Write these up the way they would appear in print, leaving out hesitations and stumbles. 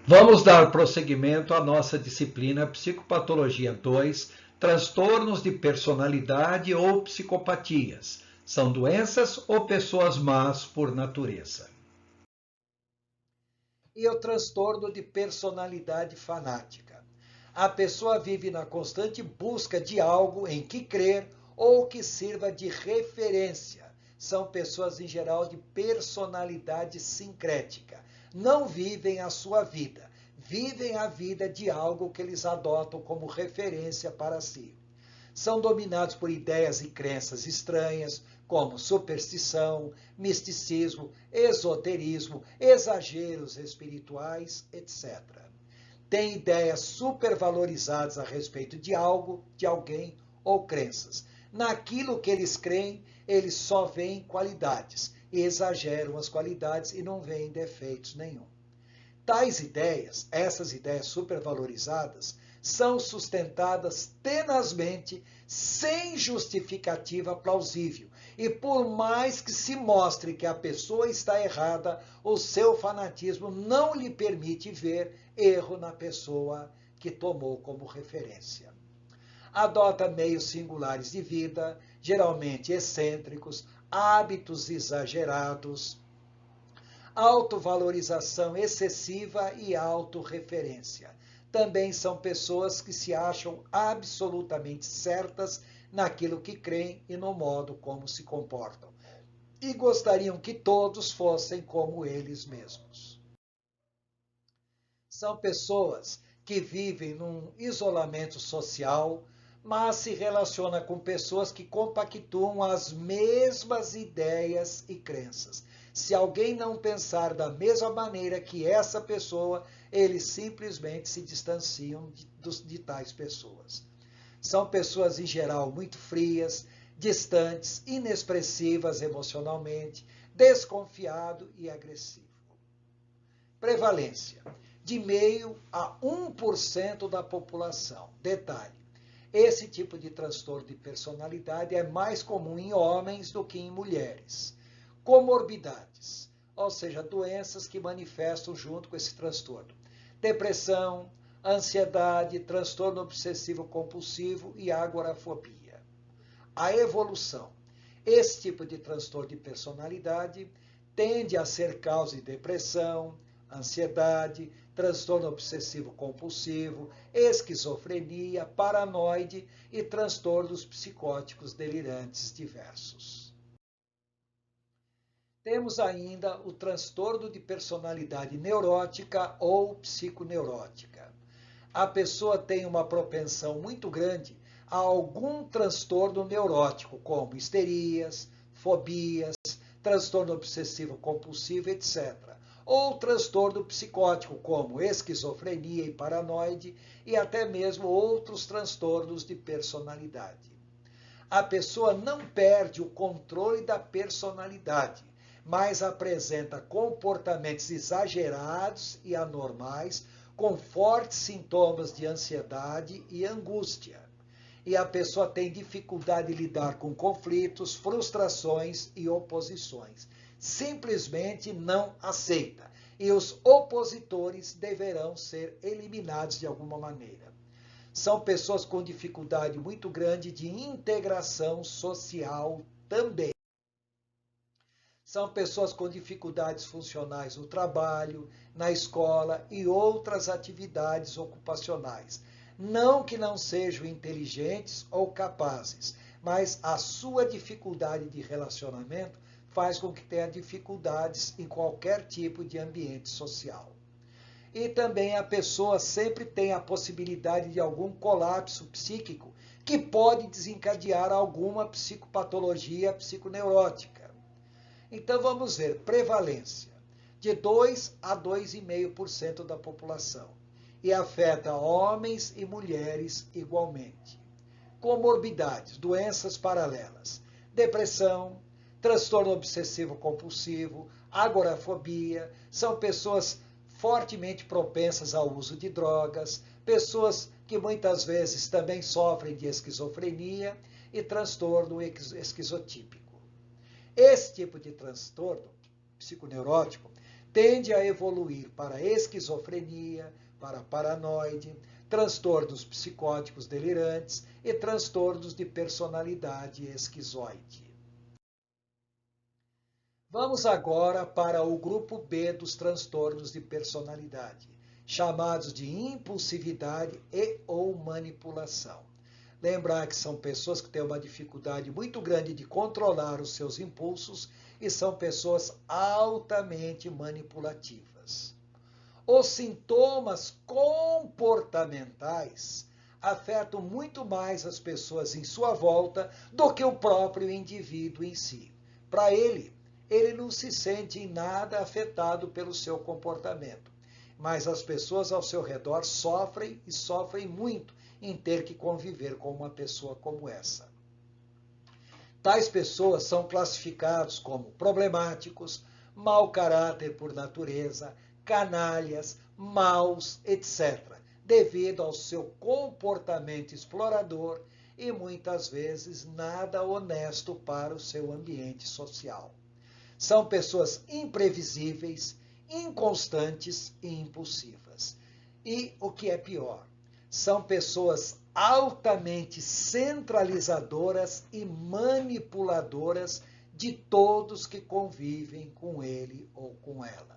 Vamos dar prosseguimento à nossa disciplina Psicopatologia 2, transtornos de personalidade ou psicopatias. São doenças ou pessoas más por natureza. E o transtorno de personalidade fanática. A pessoa vive na constante busca de algo em que crer ou que sirva de referência. São pessoas, em geral, de personalidade sincrética. Não vivem a sua vida, vivem a vida de algo que eles adotam como referência para si. São dominados por ideias e crenças estranhas, como superstição, misticismo, esoterismo, exageros espirituais, etc. Têm ideias supervalorizadas a respeito de algo, de alguém ou crenças. Naquilo que eles creem, eles só veem qualidades, exageram as qualidades e não veem defeitos nenhum. Tais ideias, essas ideias supervalorizadas, são sustentadas tenazmente, sem justificativa plausível. E por mais que se mostre que a pessoa está errada, o seu fanatismo não lhe permite ver erro na pessoa que tomou como referência. Adota meios singulares de vida, geralmente excêntricos, hábitos exagerados, autovalorização excessiva e autorreferência. Também são pessoas que se acham absolutamente certas naquilo que creem e no modo como se comportam. E gostariam que todos fossem como eles mesmos. São pessoas que vivem num isolamento social, mas se relacionam com pessoas que compactuam as mesmas ideias e crenças. Se alguém não pensar da mesma maneira que essa pessoa, eles simplesmente se distanciam de tais pessoas. São pessoas, em geral, muito frias, distantes, inexpressivas emocionalmente, desconfiado e agressivo. Prevalência: de meio a 1% da população. Detalhe: esse tipo de transtorno de personalidade é mais comum em homens do que em mulheres. Comorbidades, ou seja, doenças que manifestam junto com esse transtorno: depressão, ansiedade, transtorno obsessivo compulsivo e agorafobia. A evolução: esse tipo de transtorno de personalidade tende a ser causa de depressão, ansiedade, transtorno obsessivo compulsivo, esquizofrenia, paranoide e transtornos psicóticos delirantes diversos. Temos ainda o transtorno de personalidade neurótica ou psiconeurótica. A pessoa tem uma propensão muito grande a algum transtorno neurótico, como histerias, fobias, transtorno obsessivo compulsivo, etc. Ou transtorno psicótico, como esquizofrenia e paranoide, e até mesmo outros transtornos de personalidade. A pessoa não perde o controle da personalidade, mas apresenta comportamentos exagerados e anormais, com fortes sintomas de ansiedade e angústia. E a pessoa tem dificuldade de lidar com conflitos, frustrações e oposições. Simplesmente não aceita. E os opositores deverão ser eliminados de alguma maneira. São pessoas com dificuldade muito grande de integração social também. São pessoas com dificuldades funcionais no trabalho, na escola e outras atividades ocupacionais. Não que não sejam inteligentes ou capazes, mas a sua dificuldade de relacionamento faz com que tenha dificuldades em qualquer tipo de ambiente social. E também a pessoa sempre tem a possibilidade de algum colapso psíquico que pode desencadear alguma psicopatologia psiconeurótica. Então vamos ver: prevalência de 2 a 2,5% da população e afeta homens e mulheres igualmente. Comorbidades, doenças paralelas: depressão, transtorno obsessivo compulsivo, agorafobia, são pessoas fortemente propensas ao uso de drogas, pessoas que muitas vezes também sofrem de esquizofrenia e transtorno esquizotípico. Esse tipo de transtorno psiconeurótico tende a evoluir para esquizofrenia, para paranoide, transtornos psicóticos delirantes e transtornos de personalidade esquizoide. Vamos agora para o grupo B dos transtornos de personalidade, chamados de impulsividade e ou manipulação. Lembrar que são pessoas que têm uma dificuldade muito grande de controlar os seus impulsos e são pessoas altamente manipulativas. Os sintomas comportamentais afetam muito mais as pessoas em sua volta do que o próprio indivíduo em si. Para ele não se sente em nada afetado pelo seu comportamento, mas as pessoas ao seu redor sofrem e sofrem muito em ter que conviver com uma pessoa como essa. Tais pessoas são classificados como problemáticos, mau caráter por natureza, canalhas, maus, etc., devido ao seu comportamento explorador e muitas vezes nada honesto para o seu ambiente social. São pessoas imprevisíveis, inconstantes e impulsivas. E o que é pior, são pessoas altamente centralizadoras e manipuladoras de todos que convivem com ele ou com ela.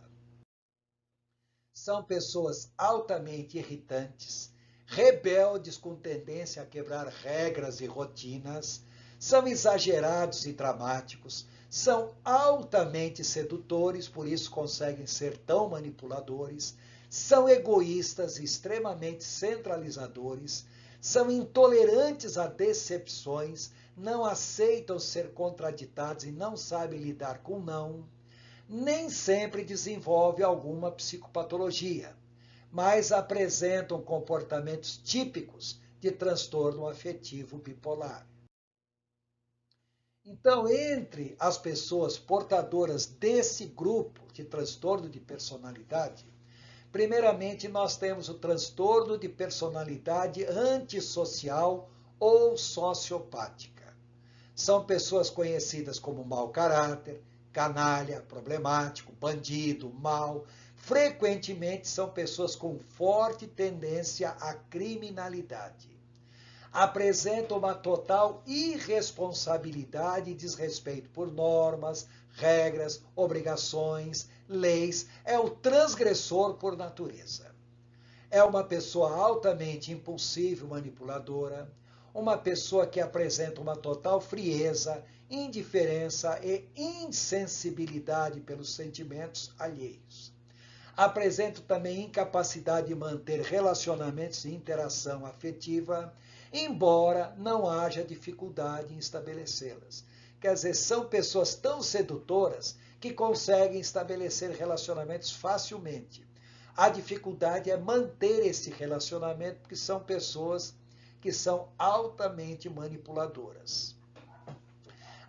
São pessoas altamente irritantes, rebeldes com tendência a quebrar regras e rotinas, são exagerados e dramáticos, são altamente sedutores, por isso conseguem ser tão manipuladores, são egoístas e extremamente centralizadores, são intolerantes a decepções, não aceitam ser contraditados e não sabem lidar com não, nem sempre desenvolvem alguma psicopatologia, mas apresentam comportamentos típicos de transtorno afetivo bipolar. Então, entre as pessoas portadoras desse grupo de transtorno de personalidade, primeiramente nós temos o transtorno de personalidade antissocial ou sociopática. São pessoas conhecidas como mau caráter, canalha, problemático, bandido, mau. Frequentemente são pessoas com forte tendência à criminalidade. Apresentam uma total irresponsabilidade e desrespeito por normas, regras, obrigações, leis. É o transgressor por natureza. É uma pessoa altamente impulsiva e manipuladora, uma pessoa que apresenta uma total frieza, indiferença e insensibilidade pelos sentimentos alheios. Apresenta também incapacidade de manter relacionamentos e interação afetiva, embora não haja dificuldade em estabelecê-las. Quer dizer, são pessoas tão sedutoras que conseguem estabelecer relacionamentos facilmente. A dificuldade é manter esse relacionamento, porque são pessoas que são altamente manipuladoras.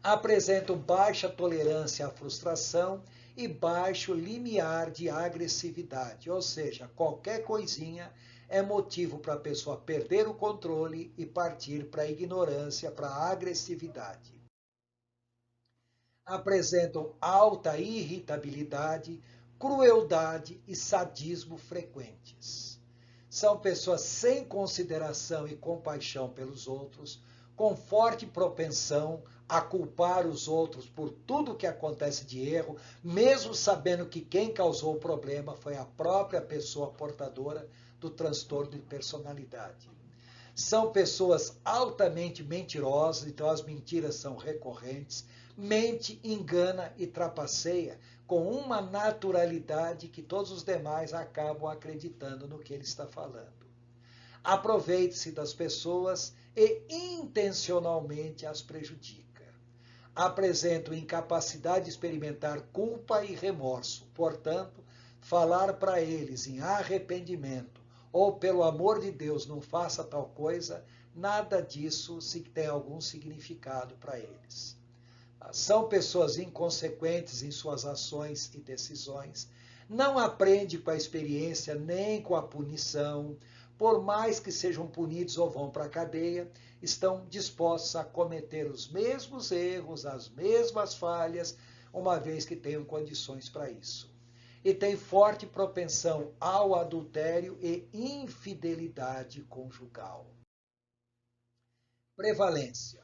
Apresentam baixa tolerância à frustração e baixo limiar de agressividade, ou seja, qualquer coisinha é motivo para a pessoa perder o controle e partir para a ignorância, para a agressividade. Apresentam alta irritabilidade, crueldade e sadismo frequentes. São pessoas sem consideração e compaixão pelos outros, com forte propensão a culpar os outros por tudo que acontece de erro, mesmo sabendo que quem causou o problema foi a própria pessoa portadora do transtorno de personalidade. São pessoas altamente mentirosas, então as mentiras são recorrentes, mente, engana e trapaceia com uma naturalidade que todos os demais acabam acreditando no que ele está falando. Aproveite-se das pessoas e intencionalmente as prejudica. Apresentam incapacidade de experimentar culpa e remorso, portanto, falar para eles em arrependimento ou pelo amor de Deus não faça tal coisa, nada disso se tem algum significado para eles. São pessoas inconsequentes em suas ações e decisões, não aprendem com a experiência nem com a punição, por mais que sejam punidos ou vão para a cadeia, estão dispostos a cometer os mesmos erros, as mesmas falhas, uma vez que tenham condições para isso. e tem forte propensão ao adultério e infidelidade conjugal. Prevalência: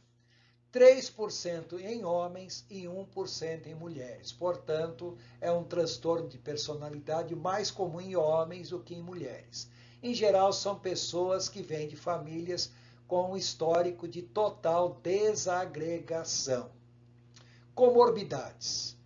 3% em homens e 1% em mulheres. Portanto, é um transtorno de personalidade mais comum em homens do que em mulheres. Em geral, são pessoas que vêm de famílias com um histórico de total desagregação. Comorbidades: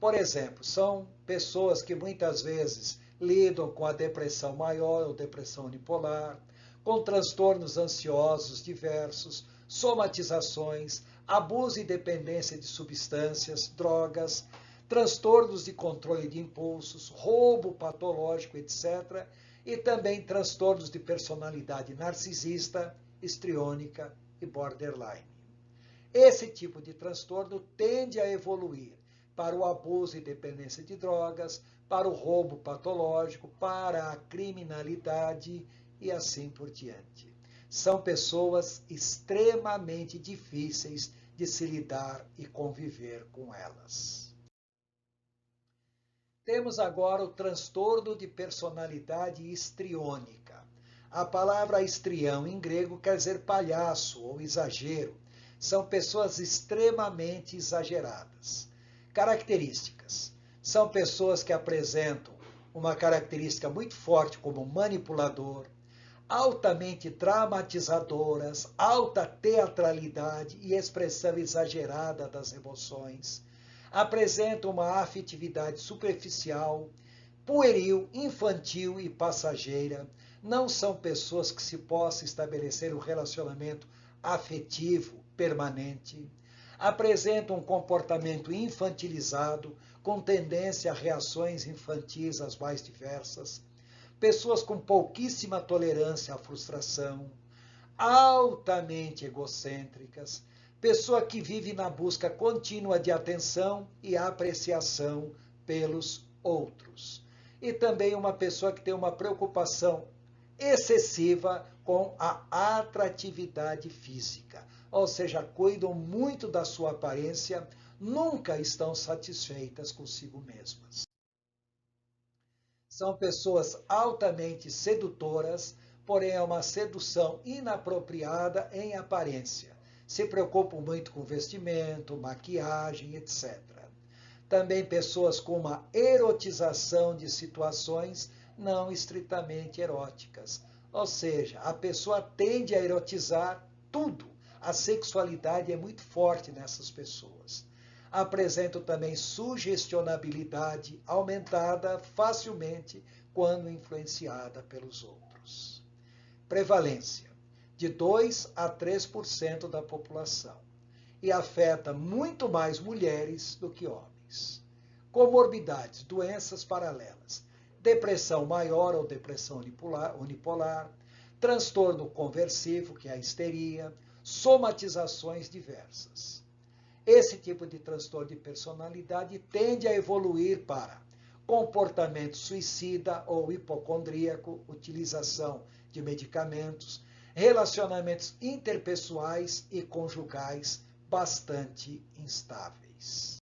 por exemplo, são pessoas que muitas vezes lidam com a depressão maior ou depressão unipolar, com transtornos ansiosos diversos, somatizações, abuso e dependência de substâncias, drogas, transtornos de controle de impulsos, roubo patológico, etc. E também transtornos de personalidade narcisista, histriônica e borderline. Esse tipo de transtorno tende a evoluir para o abuso e dependência de drogas, para o roubo patológico, para a criminalidade e assim por diante. São pessoas extremamente difíceis de se lidar e conviver com elas. Temos agora o transtorno de personalidade histriônica. A palavra histrião em grego quer dizer palhaço ou exagero. São pessoas extremamente exageradas. Características: são pessoas que apresentam uma característica muito forte como manipulador, altamente dramatizadoras, alta teatralidade e expressão exagerada das emoções, apresentam uma afetividade superficial, pueril, infantil e passageira, não são pessoas que se possa estabelecer um relacionamento afetivo permanente, apresentam um comportamento infantilizado, com tendência a reações infantis as mais diversas, pessoas com pouquíssima tolerância à frustração, altamente egocêntricas, pessoa que vive na busca contínua de atenção e apreciação pelos outros. E também uma pessoa que tem uma preocupação excessiva com a atratividade física, ou seja, cuidam muito da sua aparência, nunca estão satisfeitas consigo mesmas. São pessoas altamente sedutoras, porém é uma sedução inapropriada em aparência. Se preocupam muito com vestimento, maquiagem, etc. Também pessoas com uma erotização de situações não estritamente eróticas. Ou seja, a pessoa tende a erotizar tudo. A sexualidade é muito forte nessas pessoas. Apresentam também sugestionabilidade aumentada facilmente quando influenciada pelos outros. Prevalência: de 2 a 3% da população e afeta muito mais mulheres do que homens. Comorbidades, doenças paralelas: depressão maior ou depressão unipolar, transtorno conversivo, que é a histeria, somatizações diversas. Esse tipo de transtorno de personalidade tende a evoluir para comportamento suicida ou hipocondríaco, utilização de medicamentos, relacionamentos interpessoais e conjugais bastante instáveis.